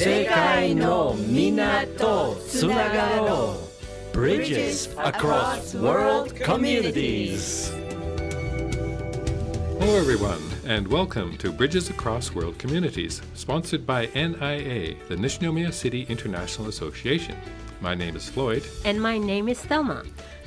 世界のみんなとつながろう Bridges across world communities. Hello everyone, and welcome to Bridges Across World Communities, sponsored by NIA, the Nishinomiya City International Association. My name is Floyd. And my name is Thelma.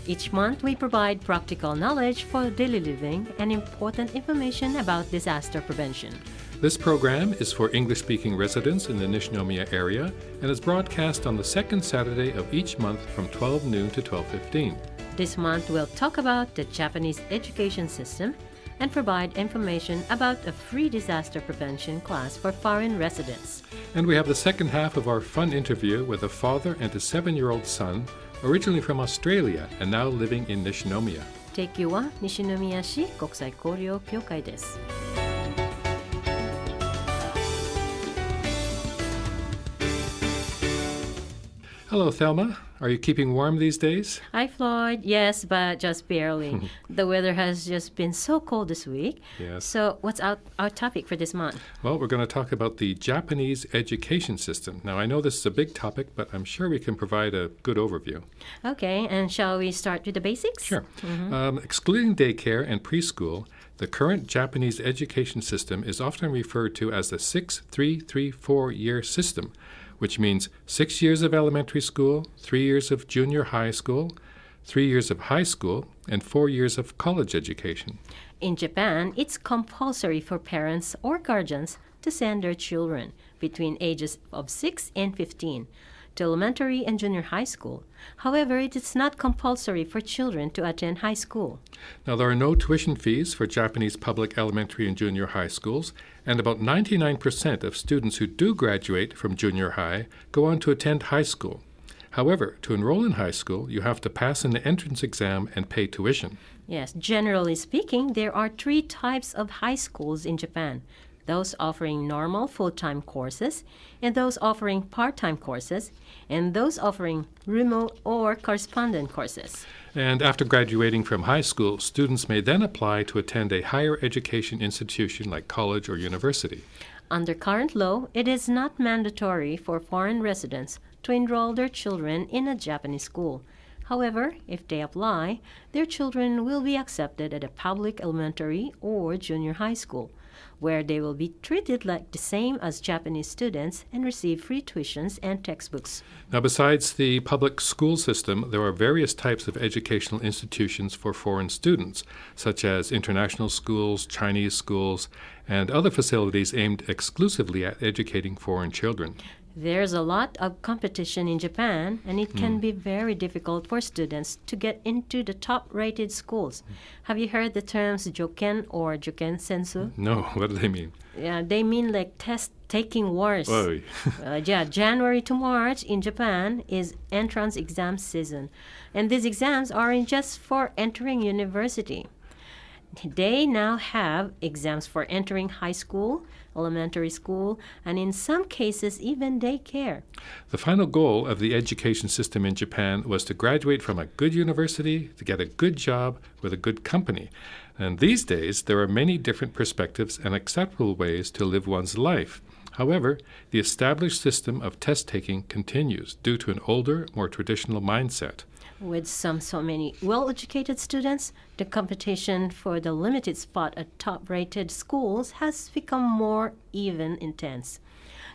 Each month we provide practical knowledge for daily living and important information about disaster prevention. This program is for English-speaking residents in the Nishinomiya area and is broadcast on the second Saturday of each month from 12 noon to 12:15. This month we'll talk about the Japanese education system and provide information about a free disaster prevention class for foreign residents. And we have the second half of our fun interview with a father and his 7-year-old son, originally from Australia and now living in Nishinomiya. 提供は西宮市国際交流協会です。Hello, Thelma. Are you keeping warm these days? Hi, Floyd. Yes, but just barely. The weather has just been so cold this week. Yes. So what's our topic for this month? Well, we're going to talk about the Japanese education system. Now, I know this is a big topic, but I'm sure we can provide a good overview. Okay, and shall we start with the basics? Sure. Excluding daycare and preschool, the current Japanese education system is often referred to as the 6-3-3-4-year system, which means 6 years of elementary school, 3 years of junior high school, 3 years of high school, and 4 years of college education. In Japan, it's compulsory for parents or guardians to send their children between ages of 6 and 15 to elementary and junior high school. However, it is not compulsory for children to attend high school. Now, there are no tuition fees for Japanese public elementary and junior high schools, and about 99% of students who do graduate from junior high go on to attend high school. However, to enroll in high school, you have to pass an entrance exam and pay tuition. Yes, generally speaking, there are 3 types of high schools in Japan. Those offering normal full-time courses, and those offering part-time courses, and those offering remote or correspondent courses. And after graduating from high school, students may then apply to attend a higher education institution like college or university. Under current law, it is not mandatory for foreign residents to enroll their children in a Japanese school. However, if they apply, their children will be accepted at a public elementary or junior high school, where they will be treated like the same as Japanese students and receive free tuitions and textbooks. Now, besides the public school system, there are various types of educational institutions for foreign students, such as international schools, Chinese schools, and other facilities aimed exclusively at educating foreign children. There's a lot of competition in Japan, and it can be very difficult for students to get into the top-rated schools. Have you heard the terms joken or joken sensu? No, what do they mean? Yeah, they mean like test-taking wars. Oh. January to March in Japan is entrance exam season, and these exams aren't just for entering university. They now have exams for entering high school, elementary school, and in some cases even daycare. The final goal of the education system in Japan was to graduate from a good university, to get a good job with a good company. And these days, there are many different perspectives and acceptable ways to live one's life. However, the established system of test-taking continues due to an older, more traditional mindset. With so many well-educated students, the competition for the limited spot at top-rated schools has become more even intense.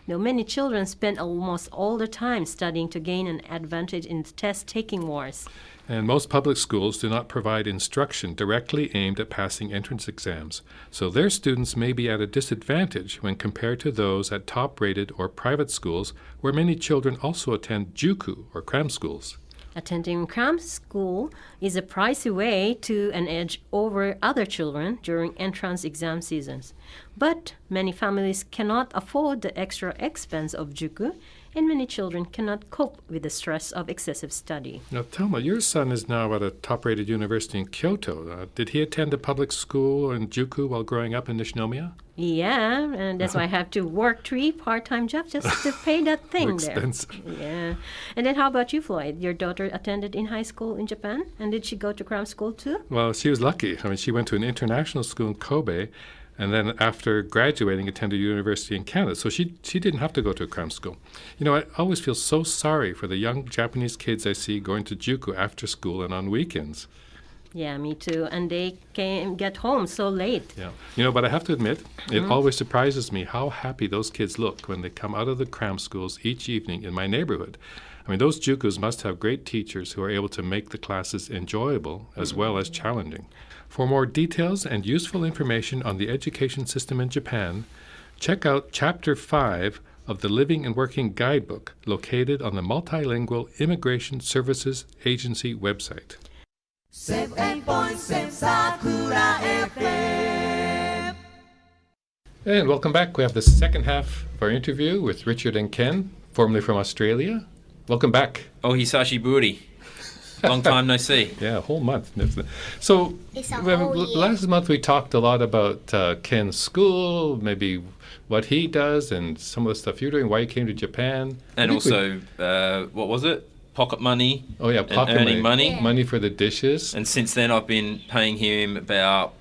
Now, many children spend almost all their time studying to gain an advantage in the test-taking wars. And most public schools do not provide instruction directly aimed at passing entrance exams, so their students may be at a disadvantage when compared to those at top-rated or private schools, where many children also attend juku or cram schools. Attending cram school is a pricey way to an edge over other children during entrance exam seasons. But many families cannot afford the extra expense of juku, and many children cannot cope with the stress of excessive study. Now, Thelma, your son is now at a top-rated university in Kyoto. Did he attend a public school in juku while growing up in Nishinomiya? Yeah, and that's why I have to work 3 part-time jobs just to pay that thing there. Expensive. Yeah. And then how about you, Floyd? Your daughter attended in high school in Japan, and did she go to cram school too? Well, she was lucky. I mean, she went to an international school in Kobe, and then after graduating, attended university in Canada. So she didn't have to go to a cram school. You know, I always feel so sorry for the young Japanese kids I see going to JUCO after school and on weekends. Yeah, me too. And they can get home so late. Yeah. You know, but I have to admit, it always surprises me how happy those kids look when they come out of the cram schools each evening in my neighborhood. I mean, those JUCOs must have great teachers who are able to make the classes enjoyable as well as challenging. For more details and useful information on the education system in Japan, check out Chapter 5 of the Living and Working Guidebook located on the Multilingual Immigration Services Agency website. 7.7 Sakura FM. And welcome back. We have the second half of our interview with Richard and Ken, formerly from Australia. Welcome back. Oh, Hisashi Buri. Long time no see. Yeah, a whole month. So It's a whole year. last month we talked a lot about Ken's school, maybe what he does and some of the stuff you're doing, why you came to Japan. And I think also, what was it? Pocket money. Oh, yeah, and pocket earning money. Yeah. Money for the dishes. And since then, I've been paying him about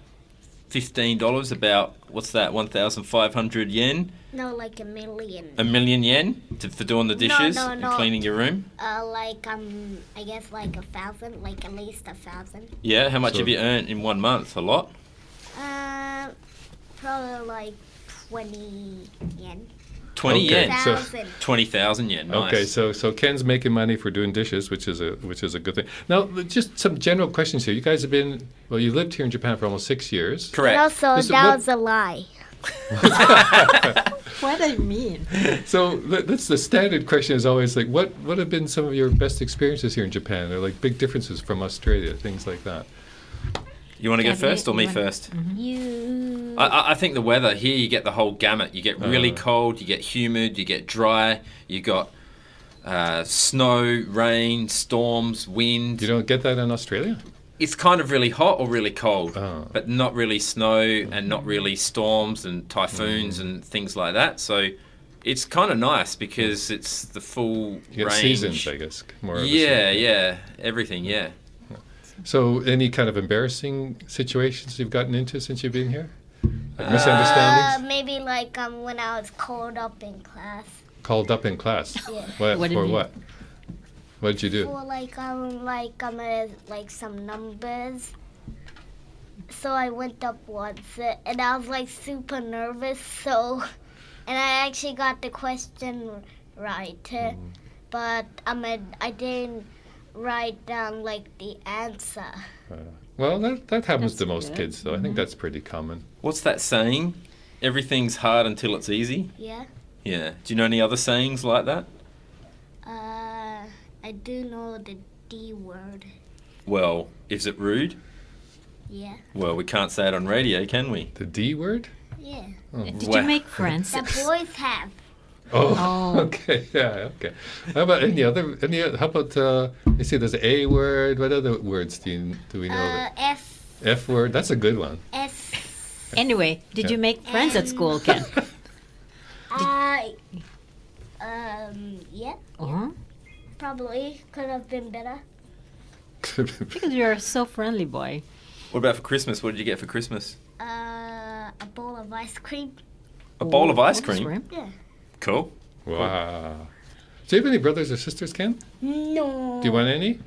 $15, about, what's that, 1,500 yen? No, like a million. A million yen for doing the dishes no, and no. cleaning your room? I guess like 1,000, like at least 1,000. Yeah, how much So- have you earned in 1 month? A lot? Probably like 20 yen. 20 Okay. yen? So- 1,000. 20,000 yen, nice. Okay, so Ken's making money for doing dishes, which is a good thing. Now, just some general questions here. You guys have been, well, you lived here in Japan for almost 6 years. And Correct. also, Listen, that what- was a lie. What do you mean? So that's the standard question is always like, what have been some of your best experiences here in Japan? Or like big differences from Australia, things like that. You want to go Yeah, first or you me wanna- first? You. I think the weather here, you get the whole gamut. You get really cold, you get humid, you get dry, you got snow, rain, storms, wind. You don't get that in Australia? It's kind of really hot or really cold, Oh. but not really snow and not really storms and typhoons and things like that. So it's kind of nice because it's the full You get range. seasons, I guess. More of a Yeah, season. yeah, everything, yeah. So any kind of embarrassing situations you've gotten into since you've been here? Like misunderstandings? Maybe like when I was called up in class. Called up in class? Yeah. What do you for mean? what? What did you do? For like some numbers. So I went up once and I was like super nervous. So, and I actually got the question right, but I didn't write down like the answer. Well, that happens That's to most good. kids, so I think that's pretty common. What's that saying? Everything's hard until it's easy? Yeah. Yeah. Do you know any other sayings like that? I do know the D word. Well, is it rude? Yeah. Well, we can't say it on radio, can we? The D word? Yeah. Did Wow. you make friends? That boys have. Oh, Oh. okay, yeah, okay. How about any other? How about you see? There's an A word. What other words do we know? F word. That's a good one. S. Anyway, did you make friends at school, Ken? Yeah. Uh-huh. Probably could have been better. Because you're a so friendly boy. What about for Christmas? What did you get for Christmas? A bowl of ice cream. A bowl of ice Oh, cream? Yeah. Cool. Wow. Do you have any brothers or sisters, Ken? No. Do you want any?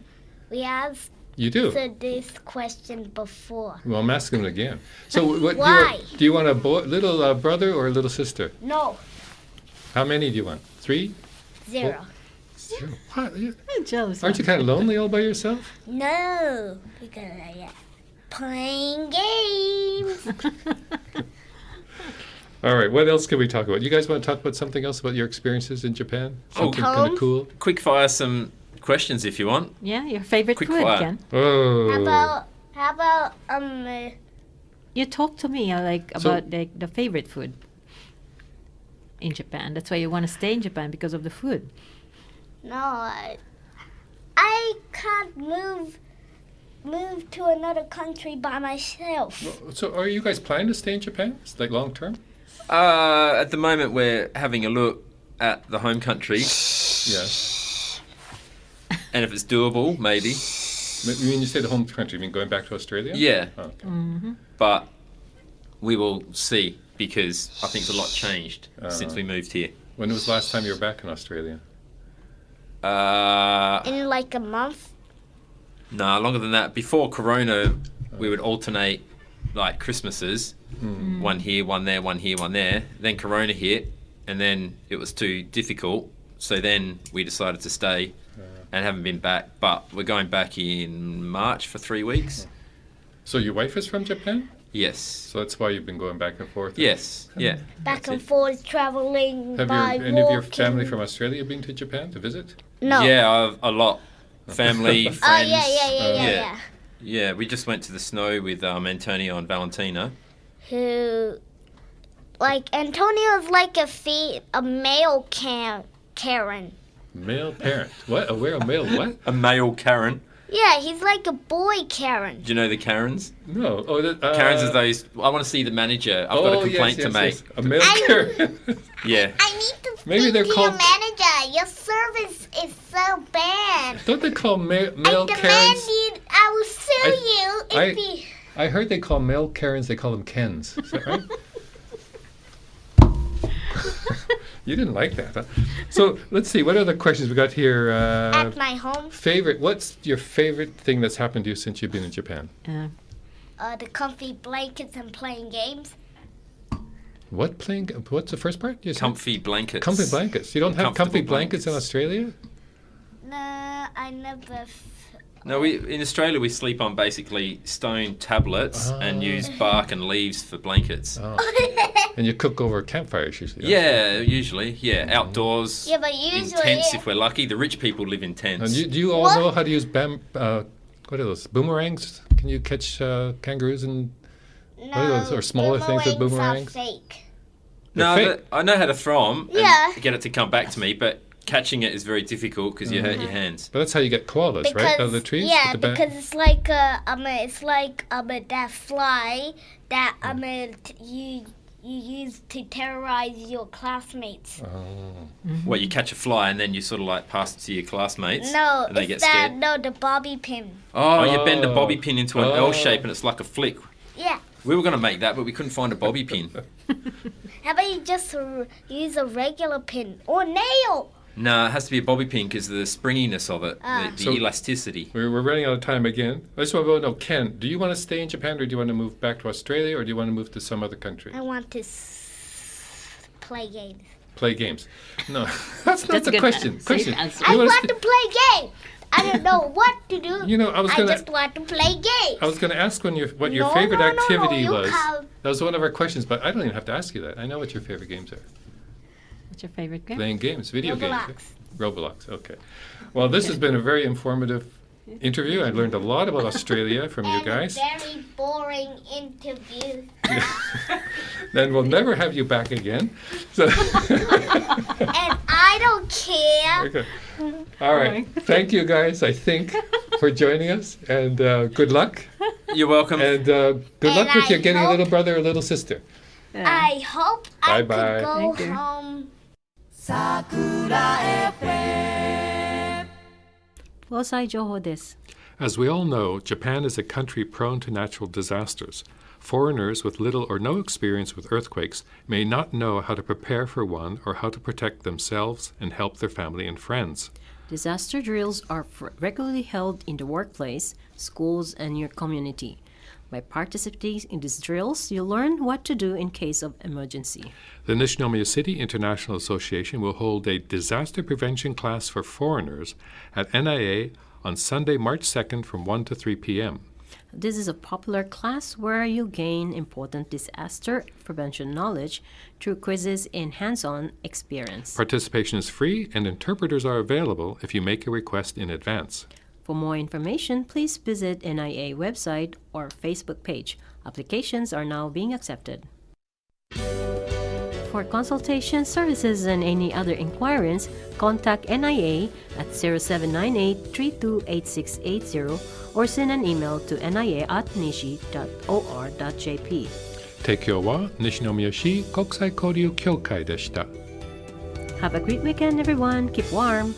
We have You do. answered this question before. Well, I'm asking it again. So, what Why? do you want a little brother or a little sister? No. How many do you want? 3? 0. Zero. What? I'm jealous. Aren't you kind of lonely all by yourself? No. Because I am playing games. All right. What else can we talk about? You guys want to talk about something else about your experiences in Japan? Something kind Home? of cool? Quick fire some questions if you want. Yeah, your favorite Quick food, fire. Ken. Oh. How about You talk to me So- about the favorite food in Japan. That's why you want to stay in Japan, because of the food. no, I can't move to another country by myself. So, are you guys planning to stay in Japan? It's like long term? At the moment, we're having a look at the home country, Yes. and if it's doable, maybe. When you say the home country, you mean going back to Australia? Yeah, Oh, okay. Mm-hmm. but we will see because I think a lot changed since we moved here. When was the last time you were back in Australia? In like a month. No, longer than that. Before Corona, we would alternate like Christmases, one here, one there, one here, one there. Then Corona hit, and then it was too difficult. So then we decided to stay and haven't been back. But we're going back in March for 3 weeks. So your wife is from Japan? Yes. So that's why you've been going back and forth? Yes, yeah. Back and forth, traveling Have by any of your walking. family from Australia been to Japan to visit? No. Yeah, a lot. Family, friends. Yeah. Yeah, we just went to the snow with Antonio and Valentina. Who, like, Antonio's like a male Karen. Male parent. What? A male what? A male Karen. Yeah, he's like a boy Karen. Do you know the Karens? No. Oh, Karens are those. I want to see the manager. I've got a complaint to make. Yes. A male Karen. Yeah. I need to Maybe speak they're to called- your manager. Your service is so bad. Don't they call male I demand Karens? you. I will sue you if you. I heard they call male Karens, they call them Kens. Is that right? You didn't like that, huh? So let's see, what other questions we got here? At my home, What's your favorite thing that's happened to you since you've been in Japan? the comfy blankets and playing games. What's the first part? You said? Comfy blankets. Comfy blankets. You don't have comfy Comfortable blankets in Australia? No, I never. No, in Australia we sleep on basically stone tablets and use bark and leaves for blankets. Oh. And you cook over campfires usually? Yeah, usually. Yeah, outdoors. Yeah, but In usually. tents if we're lucky. The rich people live in tents. And do you all What? know how to use what are those, boomerangs? Can you catch kangaroos and No, are those, or smaller things with boomerangs? Are fake. No, They're fake. I know how to throw them and Yeah. get it to come back to me, but catching it is very difficult because you hurt your hands. But that's how you get koalas, right? Out of the trees? Yeah, with the because it's like that fly that you use to terrorize your classmates. What, you catch a fly and then you sort of like pass it to your classmates? No, and they it's get scared? the bobby pin. Oh, you bend a Oh. bobby pin into an L shape and it's like a flick. Yeah. We were going to make that, but we couldn't find a bobby pin. How about you just use a regular pin or nail? No, it has to be a bobby pin because of the springiness of it, the So- elasticity. We're running out of time again. I just want to know, Ken, do you want to stay in Japan or do you want to move back to Australia or do you want to move to some other country? I want to play games. Play games. No, that's not That's the a good question. safe answer. I You wanna want st- to play games. I don't know what to do. You know, I just want to play games. was going to ask what your No, favorite no, activity you was. can't. That was one of our questions, but I don't even have to ask you that. I know what your favorite games are. What's your favorite game? Playing games, video games. Roblox. Roblox, okay. Well, this has been a very informative interview. I learned a lot about Australia from you And guys. a very boring interview. Then we'll never have you back again. So And I don't care. okay. All right. Thank you guys, I think, for joining us. And good luck. You're welcome. And good luck with your I getting a little hope- brother or little sister. I hope I Bye-bye. could go Thank you. home. 防災情報です。 As we all know, Japan is a country prone to natural disasters. Foreigners with little or no experience with earthquakes may not know how to prepare for one or how to protect themselves and help their family and friends. Disaster drills are regularly held in the workplace, schools, and your community. By participating in these drills, you learn what to do in case of emergency. The Nishinomiya City International Association will hold a disaster prevention class for foreigners at NIA on Sunday, March 2nd from 1 to 3 p.m. This is a popular class where you gain important disaster prevention knowledge through quizzes and hands-on experience. Participation is free and interpreters are available if you make a request in advance. For more information, please visit NIA website or Facebook page. Applications are now being accepted. For consultation services and any other inquiries, contact NIA at 0798-328680 or send an email to nia@nishi.or.jp. 提供は西宮市国際交流協会でした。 Have a great weekend, everyone. Keep warm.